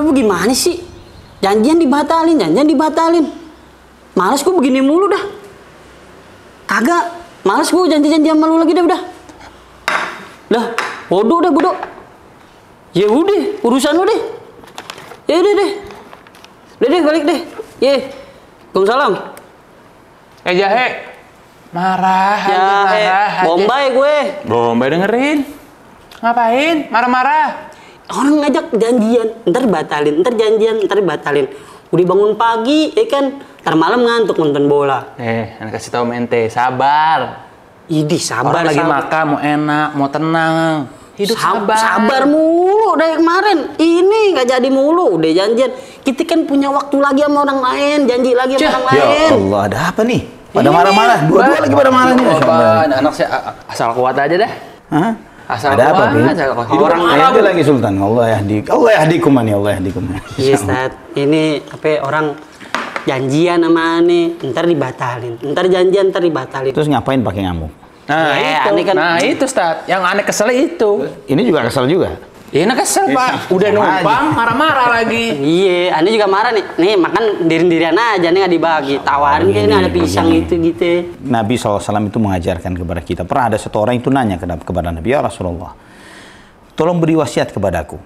Lu gimana sih? Janjian dibatalin. Males gue begini mulu dah. Kagak, males gue janji-janji sama lu lagi dah udah. Dah, bodoh. Ya udah, urusan lu deh. Ya udah deh. Udah deh, balik deh. Ye. Waalaikumsalam. Jahe. Marah. Jahe. Bombay gue. Bombay dengerin. Ngapain? Marah-marah. Orang ngajak janjian, ntar batalin. Udah bangun pagi, kan? Ntar malam ngantuk nonton bola. Anak kasih tahu mente, sabar. Idih, sabar. Orang lagi makan, mau enak, mau tenang. Hidup sabar. Sabar mulu dari kemarin. Ini nggak jadi mulu, udah janjian. Kita kan punya waktu lagi sama orang lain, janji lagi sama orang lain. Ya Allah, ada apa nih? Pada marah-marah, dua-dua lagi pada marah nih. Anak saya asal kuat aja dah. Hah? Asal ada kuat, apa? Orang marah lagi Sultan. Allah yahdikum. Iya, Ustaz. Ini orang janjian sama aneh, ntar dibatalin. Ntar janjian, ntar dibatalin. Terus ngapain pakai ngamuk? Itu Ustaz, yang aneh kesel itu. Ini juga kesel juga. Ini kesel Pak, udah numpang marah-marah lagi. Iya, aneh juga marah nih. Nih makan diri-dirian aja, nih nggak dibagi. Tawarin kayak ini ada pisang gitu. Nabi SAW itu mengajarkan kepada kita. Pernah ada satu orang itu nanya kepada Nabi, ya Rasulullah, tolong beri wasiat kepadaku.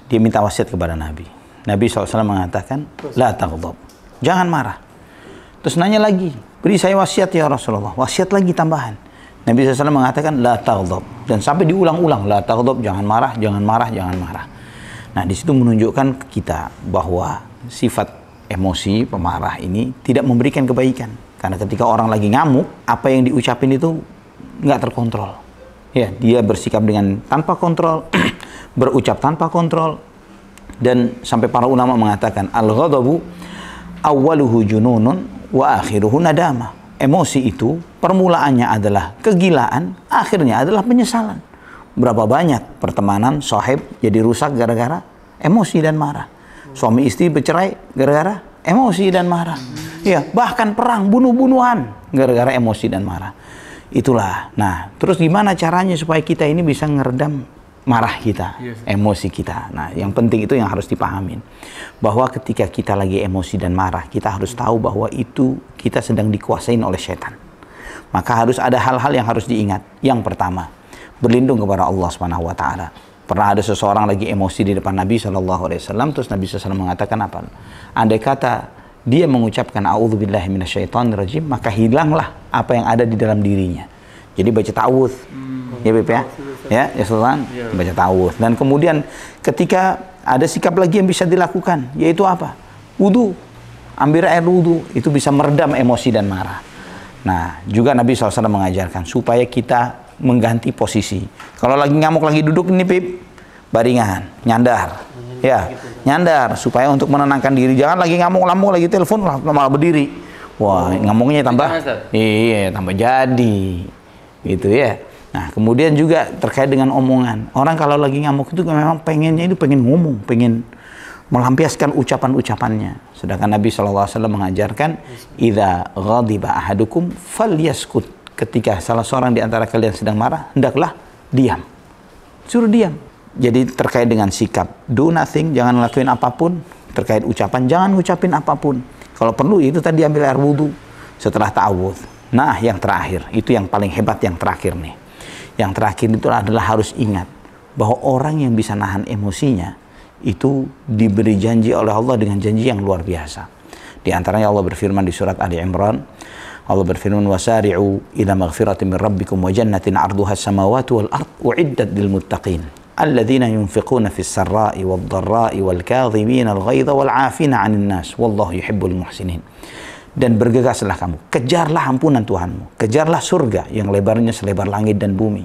Dia minta wasiat kepada Nabi. Nabi SAW mengatakan, la taghdab, jangan marah. Terus nanya lagi, beri saya wasiat ya Rasulullah. Wasiat lagi tambahan. Nabi SAW mengatakan la taghdab, dan sampai diulang-ulang, la taghdab, jangan marah. Nah, di situ menunjukkan ke kita bahwa sifat emosi pemarah ini tidak memberikan kebaikan. Karena ketika orang lagi ngamuk, apa yang diucapin itu nggak terkontrol. Ya, dia bersikap dengan tanpa kontrol, berucap tanpa kontrol, dan sampai para ulama mengatakan al-ghadabu awwaluhu jununun wa akhiruhu nadamah. Emosi itu permulaannya adalah kegilaan, akhirnya adalah penyesalan. Berapa banyak pertemanan sahib jadi rusak gara-gara emosi dan marah. Suami istri bercerai gara-gara emosi dan marah. Ya, bahkan perang, bunuh-bunuhan gara-gara emosi dan marah. Itulah. Nah, terus gimana caranya supaya kita ini bisa ngeredam marah kita, emosi kita. Nah, yang penting itu yang harus dipahamin. Bahwa ketika kita lagi emosi dan marah, kita harus tahu bahwa itu kita sedang dikuasain oleh setan. Maka harus ada hal-hal yang harus diingat. Yang pertama, berlindung kepada Allah Subhanahu wa taala. Pernah ada seseorang lagi emosi di depan Nabi SAW, terus Nabi SAW mengatakan apa? Andai kata dia mengucapkan a'udzubillahi minasyaitonirrajim, maka hilanglah apa yang ada di dalam dirinya. Jadi baca ta'awudz. Ya Beb ya? Ya Sultan, baca ta'awudz. Dan kemudian ketika ada sikap lagi yang bisa dilakukan, yaitu apa? Wudu. Ambil air wudu, itu bisa meredam emosi dan marah. Nah, juga Nabi SAW mengajarkan supaya kita mengganti posisi. Kalau lagi ngamuk, lagi duduk ini Beb, baringan, nyandar. Ya, nyandar supaya untuk menenangkan diri. Jangan lagi ngamuk-ngamuk, lagi telepon malah berdiri. Wah, ngamuknya tambah. Iya, tambah jadi. Gitu ya. Nah, kemudian juga terkait dengan omongan. Orang kalau lagi ngamuk itu memang pengennya itu pengen ngomong, pengen melampiaskan ucapan-ucapannya. Sedangkan Nabi SAW mengajarkan, idza ghadiba ahadukum falyaskut. Ketika salah seorang di antara kalian sedang marah, hendaklah diam. Suruh diam. Jadi terkait dengan sikap, do nothing, jangan ngelakuin apapun. Terkait ucapan, jangan ngucapin apapun. Kalau perlu itu tadi ambil air wudu setelah ta'awudz. Nah, yang terakhir, itu yang paling hebat, yang terakhir nih. Yang terakhir itu adalah harus ingat bahwa orang yang bisa nahan emosinya itu diberi janji oleh Allah dengan janji yang luar biasa. Di antaranya Allah berfirman di surat Ali Imran, Allah berfirman, wasari'u ila maghfiratin min rabbikum wa jannatin 'arduha as-samawati wal ard u'iddat lil muttaqin alladzina yunfiquna fis sarra'i wad dharra'i wal kadhimina al ghaidha wal 'afina 'anil nas wallahu yuhibbul muhsinin. Dan bergegaslah kamu, kejarlah ampunan Tuhanmu, kejarlah surga yang lebarnya selebar langit dan bumi,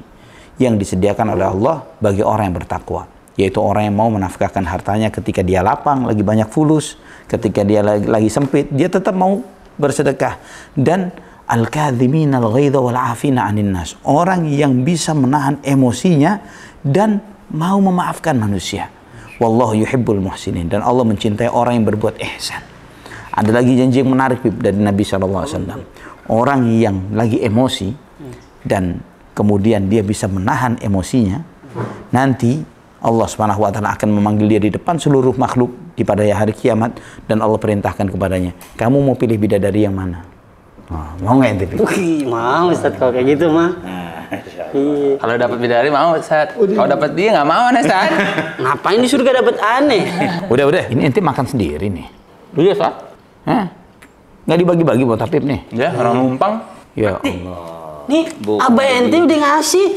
yang disediakan oleh Allah bagi orang yang bertakwa, yaitu orang yang mau menafkahkan hartanya ketika dia lapang, lagi banyak fulus, ketika dia lagi sempit, dia tetap mau bersedekah. Dan al-kadhimin al-ghaidha wal 'afina 'anil nas, orang yang bisa menahan emosinya dan mau memaafkan manusia. Wallahu yuhibbul muhsinin, dan Allah mencintai orang yang berbuat ihsan. Ada lagi janji yang menarik dari Nabi SAW. Orang yang lagi emosi dan kemudian dia bisa menahan emosinya, nanti Allah Subhanahu wa taala akan memanggil dia di depan seluruh makhluk. di pada hari kiamat dan Allah perintahkan kepadanya, kamu mau pilih bidadari yang mana? Mau nggak ente pilih? Wih, mau Ustaz kalau kayak gitu mah. Iya. Kalau dapat bidadari mau, Ustaz. Kalau dapat dia nggak mau, Ustaz. Ngapain di surga dapat aneh? Udah. Ini ente makan sendiri nih. Iya, Ustaz. Hah? Nggak dibagi-bagi buat Habib nih? Ya, orang numpang. Ya Allah. Nih, abah ente udah ngasih.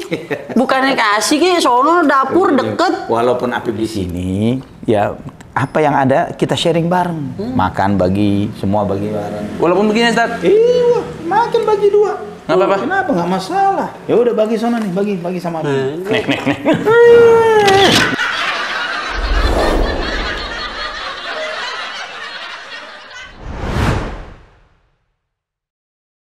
Bukannya kasih ke sono dapur deket. Walaupun Habib di sini, ya apa yang ada kita sharing bareng. Makan bagi, semua bagi bareng. Walaupun begini, Ustaz. Iya, makan bagi dua. Nggak apa-apa. Kenapa? Nggak masalah. Ya udah bagi sana nih, bagi sama Habib. Nih.